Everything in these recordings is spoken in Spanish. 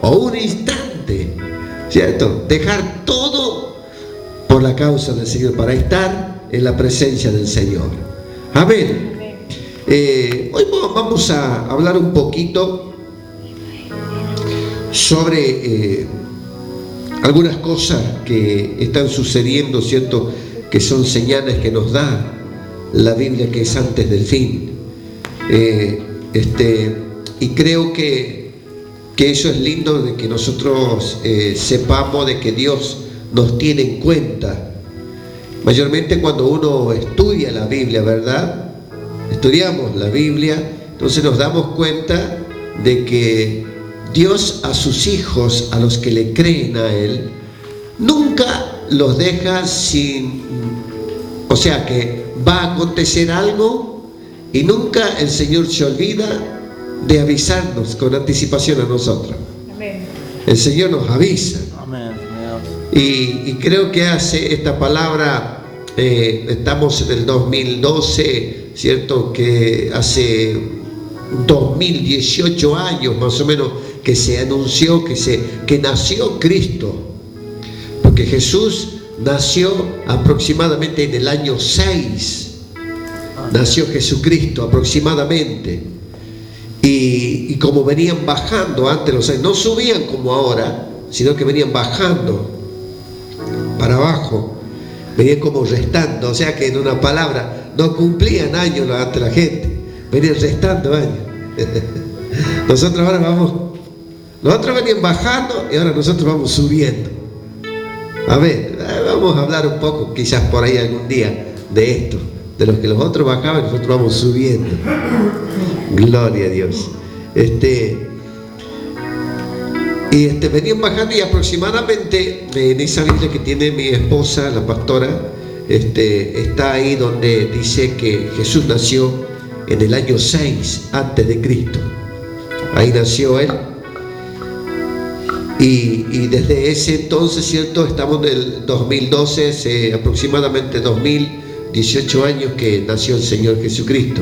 o un instante, ¿cierto? Dejar todo por la causa del Señor, para estar en la presencia del Señor. Amén. Hoy vamos a hablar un poquito sobre algunas cosas que están sucediendo, ¿cierto? Que son señales que nos da la Biblia, que es antes del fin. Y creo que eso es lindo, de que nosotros sepamos de que Dios nos tiene en cuenta. Mayormente cuando uno estudia la Biblia, ¿verdad? Estudiamos la Biblia, entonces nos damos cuenta de que Dios a sus hijos, a los que le creen a Él, nunca los deja sin, o sea que va a acontecer algo y nunca el Señor se olvida de avisarnos con anticipación a nosotros. Amén. El Señor nos avisa. Amén. Y creo que hace esta palabra, estamos en el 2012, ¿cierto? Que hace 2018 años más o menos que se anunció que nació Cristo, porque Jesús nació aproximadamente en el año 6, nació Jesucristo aproximadamente, y como venían bajando antes los años, no subían como ahora, sino que venían bajando para abajo, venían como restando, o sea que en una palabra no cumplían años ante la gente, venían restando años. Nosotros ahora nosotros venían bajando y ahora nosotros vamos subiendo. A ver, vamos a hablar un poco, quizás por ahí algún día, de esto, de los que los otros bajaban, nosotros vamos subiendo. Gloria a Dios. Venían bajando, y aproximadamente en esa Biblia que tiene mi esposa, la pastora, está ahí donde dice que Jesús nació en el año 6 antes de Cristo. Ahí nació Él. Y desde ese entonces, ¿cierto? Estamos en el 2012, aproximadamente 2018 años que nació el Señor Jesucristo.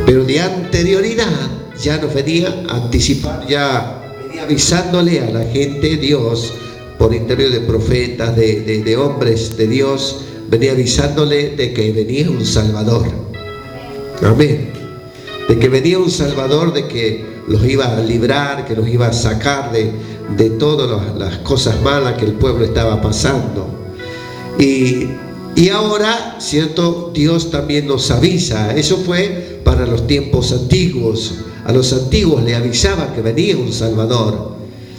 Pero de anterioridad ya nos venía a anticipar, ya venía avisándole a la gente Dios, por intermedio de profetas, de hombres de Dios, venía avisándole de que venía un Salvador. Amén. De que venía un Salvador, de que los iba a librar, que los iba a sacar de todas las cosas malas que el pueblo estaba pasando. Y ahora, ¿cierto? Dios también nos avisa. Eso fue para los tiempos antiguos. A los antiguos le avisaba que venía un Salvador,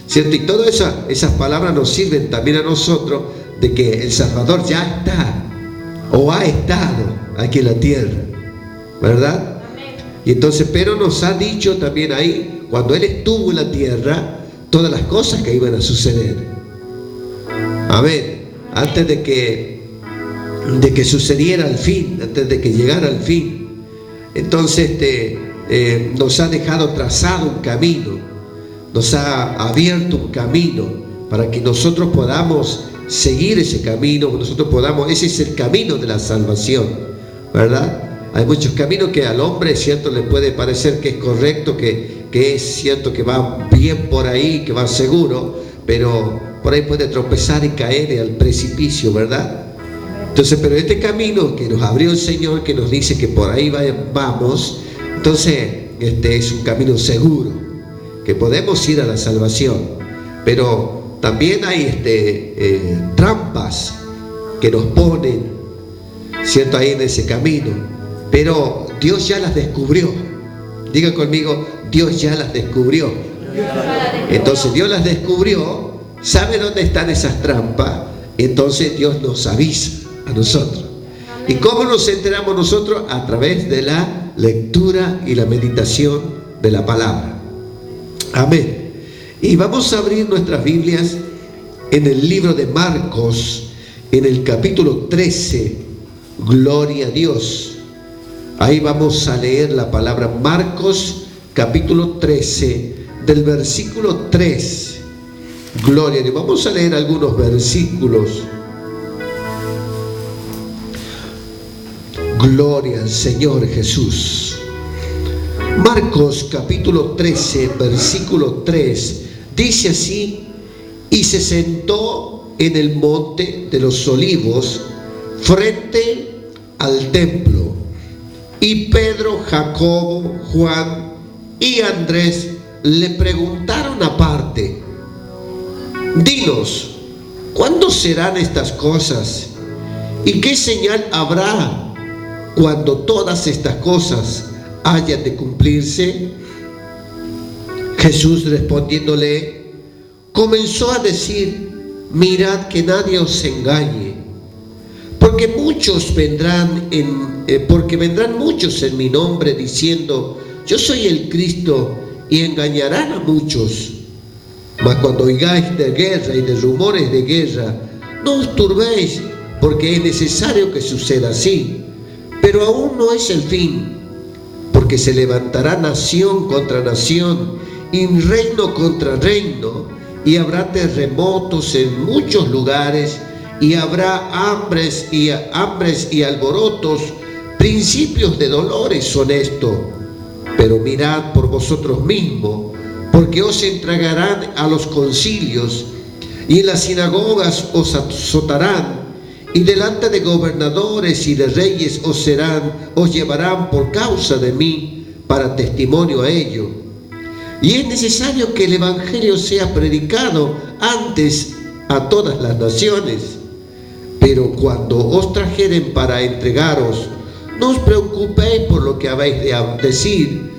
¿cierto? Y todas esas palabras nos sirven también a nosotros, de que el Salvador ya está, o ha estado aquí en la tierra, ¿verdad? Y entonces, pero nos ha dicho también ahí, cuando Él estuvo en la tierra, todas las cosas que iban a suceder. Amén. Antes de que sucediera el fin, antes de que llegara el fin. Entonces nos ha dejado trazado un camino, nos ha abierto un camino para que nosotros podamos seguir ese camino, ese es el camino de la salvación, ¿verdad? Hay muchos caminos que al hombre, ¿cierto?, le puede parecer que es correcto, que es cierto, que va bien por ahí, que va seguro, pero por ahí puede tropezar y caer al precipicio, ¿verdad? Entonces, pero este camino que nos abrió el Señor, que nos dice que por ahí vamos, entonces es un camino seguro, que podemos ir a la salvación. Pero también hay trampas que nos ponen, ¿cierto?, ahí en ese camino. Pero Dios ya las descubrió. Diga conmigo, Dios ya las descubrió. Entonces Dios las descubrió, sabe dónde están esas trampas, entonces Dios nos avisa a nosotros. ¿Y cómo nos enteramos nosotros? A través de la lectura y la meditación de la palabra. Amén. Y vamos a abrir nuestras Biblias en el libro de Marcos, en el capítulo 13. Gloria a Dios. Ahí vamos a leer la palabra. Marcos capítulo 13, del versículo 3. Gloria a Dios. Vamos a leer algunos versículos. Gloria al Señor Jesús. Marcos capítulo 13, versículo 3, dice así: y se sentó en el monte de los olivos frente al templo. Y Pedro, Jacobo, Juan y Andrés le preguntaron aparte: dinos, ¿cuándo serán estas cosas? ¿Y qué señal habrá cuando todas estas cosas hayan de cumplirse? Jesús, respondiéndole, comenzó a decir: mirad que nadie os engañe, porque vendrán muchos en mi nombre diciendo: yo soy el Cristo, y engañarán a muchos. Mas cuando oigáis de guerra y de rumores de guerra, no os turbéis, porque es necesario que suceda así, pero aún no es el fin, porque se levantará nación contra nación y reino contra reino, y habrá terremotos en muchos lugares, y habrá hambres y alborotos, principios de dolores son esto. Pero mirad por vosotros mismos, porque os entregarán a los concilios, y en las sinagogas os azotarán, y delante de gobernadores y de reyes os llevarán por causa de mí para testimonio a ello. Y es necesario que el evangelio sea predicado antes a todas las naciones. Pero cuando os trajeren para entregaros, no os preocupéis por lo que habéis de decir,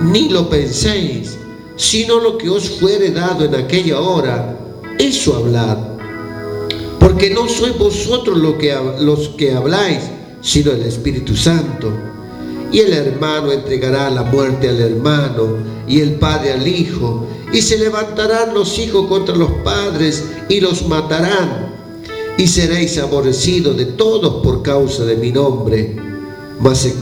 ni lo penséis, sino lo que os fuere dado en aquella hora, eso hablad. Porque no sois vosotros los que habláis, sino el Espíritu Santo. Y el hermano entregará la muerte al hermano, y el padre al hijo, y se levantarán los hijos contra los padres, y los matarán. Y seréis aborrecidos de todos por causa de mi nombre. Mas el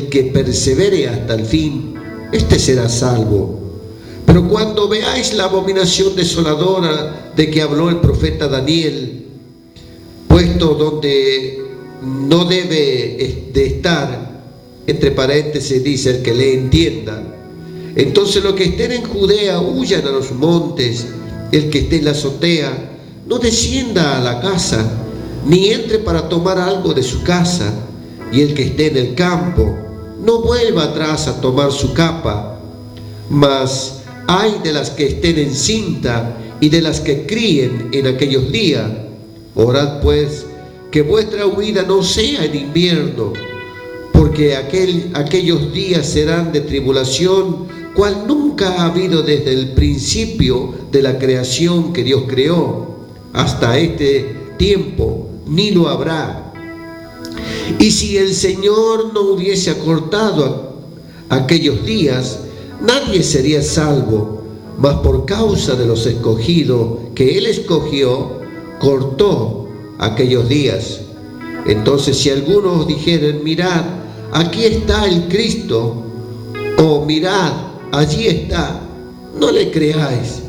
que persevere hasta el fin, este será salvo. Pero cuando veáis la abominación desoladora de que habló el profeta Daniel, puesto donde no debe de estar, entre paréntesis dice: el que le entienda, entonces los que estén en Judea huyan a los montes, el que esté en la azotea no descienda a la casa, ni entre para tomar algo de su casa, y el que esté en el campo no vuelva atrás a tomar su capa. Mas ay de las que estén en cinta y de las que críen en aquellos días. Orad pues que vuestra huida no sea en invierno, porque aquellos días serán de tribulación, cual nunca ha habido desde el principio de la creación que Dios creó hasta este tiempo, ni lo habrá. Y si el Señor no hubiese acortado aquellos días, nadie sería salvo, mas por causa de los escogidos que Él escogió, cortó aquellos días. Entonces, si algunos dijeren: mirad, aquí está el Cristo, o mirad, allí está, no le creáis,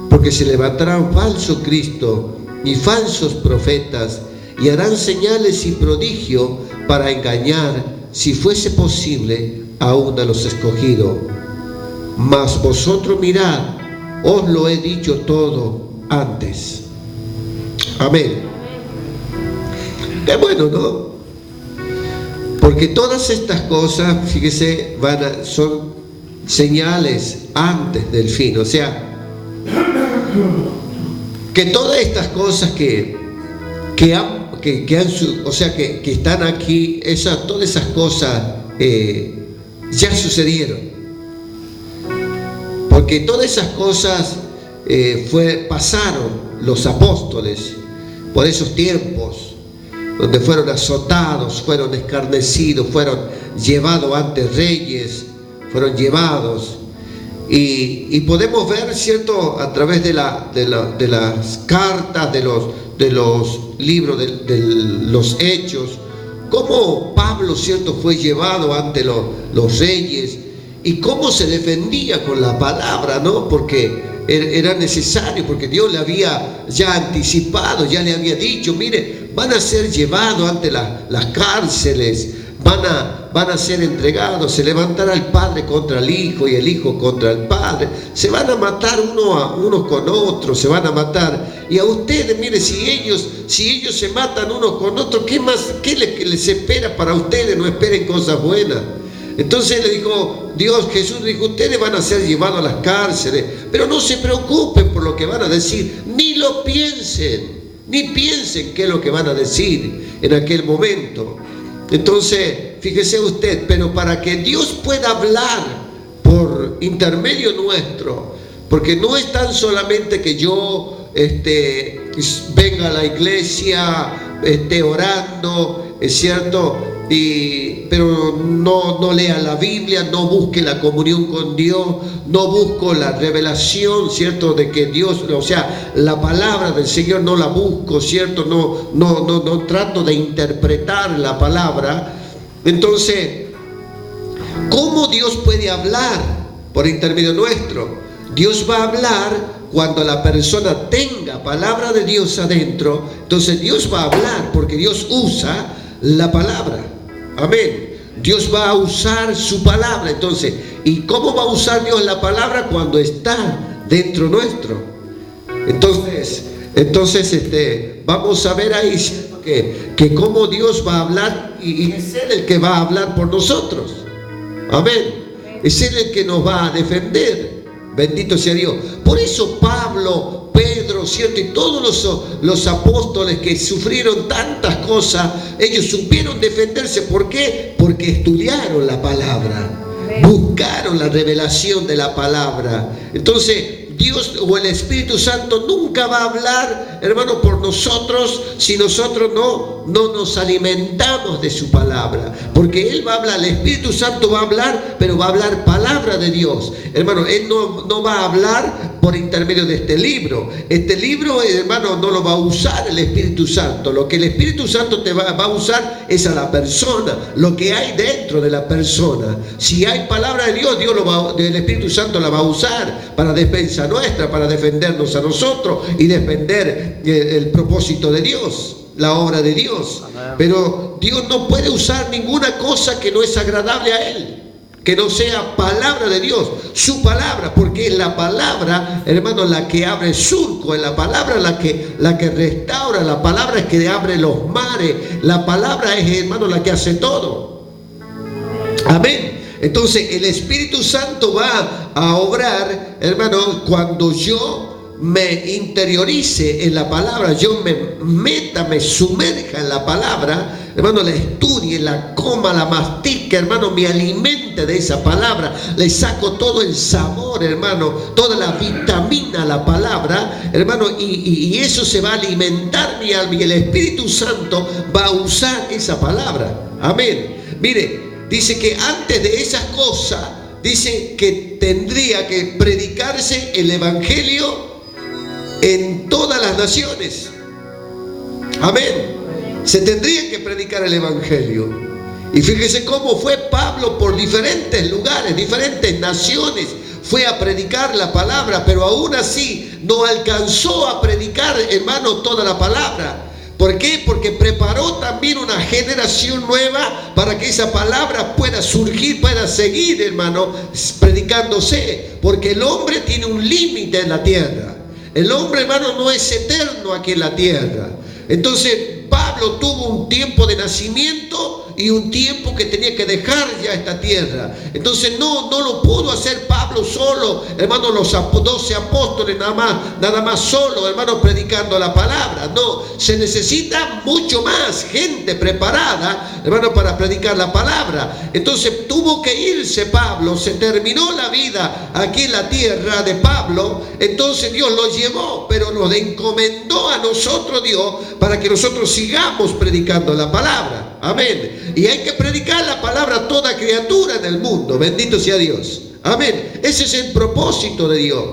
porque se levantarán falsos Cristos y falsos profetas, y harán señales y prodigios para engañar, si fuese posible, aún a los escogidos. Mas vosotros mirad, os lo he dicho todo antes. Amén. Qué bueno, ¿no? Porque todas estas cosas, fíjese, son señales antes del fin. O sea, que todas estas cosas que están aquí, todas esas cosas ya sucedieron. Porque todas esas cosas pasaron los apóstoles por esos tiempos, donde fueron azotados, fueron escarnecidos, fueron llevados ante reyes, fueron llevados. Y podemos ver, ¿cierto?, a través de las cartas, de los libros, de los hechos, cómo Pablo, ¿cierto?, fue llevado ante los reyes, y cómo se defendía con la palabra, ¿no? Porque era necesario, porque Dios le había ya anticipado, ya le había dicho: mire, van a ser llevados ante las cárceles, van a ser entregados, se levantará el padre contra el hijo y el hijo contra el padre, se van a matar unos con otros, se van a matar. Y a ustedes, mire, si ellos se matan unos con otros, ¿qué les espera para ustedes? No esperen cosas buenas. Entonces le dijo Jesús dijo, ustedes van a ser llevados a las cárceles, pero no se preocupen por lo que van a decir, ni lo piensen, ni piensen qué es lo que van a decir en aquel momento. Entonces, fíjese usted, pero para que Dios pueda hablar por intermedio nuestro, porque no es tan solamente que yo venga a la iglesia, esté orando, es cierto, pero no lea la Biblia, no busque la comunión con Dios, no busco la revelación, ¿cierto? De que Dios, o sea, la palabra del Señor no la busco, ¿cierto? No trato de interpretar la palabra. Entonces, ¿cómo Dios puede hablar por intermedio nuestro? Dios va a hablar cuando la persona tenga palabra de Dios adentro. Entonces Dios va a hablar porque Dios usa la palabra. Amén. Dios va a usar su palabra. Entonces, ¿y cómo va a usar Dios la palabra? Cuando está dentro nuestro. Entonces vamos a ver ahí que cómo Dios va a hablar, y es Él el que va a hablar por nosotros. Amén. Es Él el que nos va a defender. Bendito sea Dios. Por eso Pablo, Pedro, ¿cierto? Y todos los apóstoles que sufrieron tantas cosas, ellos supieron defenderse. ¿Por qué? Porque estudiaron la palabra, buscaron la revelación de la palabra. Entonces, Dios o el Espíritu Santo nunca va a hablar, hermano, por nosotros si nosotros no nos alimentamos de su palabra. Porque Él va a hablar, el Espíritu Santo va a hablar, pero va a hablar palabra de Dios. Hermano, Él no va a hablar por intermedio de este libro. Este libro, hermano, no lo va a usar el Espíritu Santo. Lo que el Espíritu Santo va a usar es a la persona, lo que hay dentro de la persona. Si hay palabra de Dios, el Espíritu Santo la va a usar para defensa nuestra, para defendernos a nosotros y defender el propósito de Dios, la obra de Dios. Pero Dios no puede usar ninguna cosa que no es agradable a Él, que no sea palabra de Dios, su palabra, porque es la palabra, hermano, la que abre surco, es la palabra la que restaura, la palabra es que abre los mares, la palabra es, hermano, la que hace todo. Amén. Entonces el Espíritu Santo va a obrar, hermano, cuando yo me interiorice en la palabra, yo me sumerja en la palabra, hermano, la estudie, la coma, la mastique, hermano, me alimente de esa palabra, le saco todo el sabor, hermano, toda la vitamina a la palabra, hermano, y eso se va a alimentar mi alma, y el Espíritu Santo va a usar esa palabra. Amén. Mire, dice que antes de esas cosas, dice que tendría que predicarse el Evangelio en todas las naciones. Amén. Se tendría que predicar el Evangelio. Y fíjese cómo fue Pablo por diferentes lugares, diferentes naciones, fue a predicar la palabra, pero aún así no alcanzó a predicar, hermano, toda la palabra. ¿Por qué? Porque preparó también una generación nueva para que esa palabra pueda surgir, pueda seguir, hermano, predicándose. Porque el hombre tiene un límite en la tierra. El hombre, hermano, no es eterno aquí en la tierra. Entonces, Pablo tuvo un tiempo de nacimiento y un tiempo que tenía que dejar ya esta tierra. Entonces no lo pudo hacer Pablo solo, hermano, los 12 apóstoles nada más solo, hermano, predicando la palabra. No, se necesita mucho más gente preparada, hermano, para predicar la palabra. Entonces tuvo que irse Pablo, se terminó la vida aquí en la tierra de Pablo. Entonces Dios lo llevó, pero nos encomendó a nosotros Dios para que nosotros sigamos predicando la palabra. Amén. Y hay que predicar la palabra a toda criatura en el mundo. Bendito sea Dios. Amén. Ese es el propósito de Dios.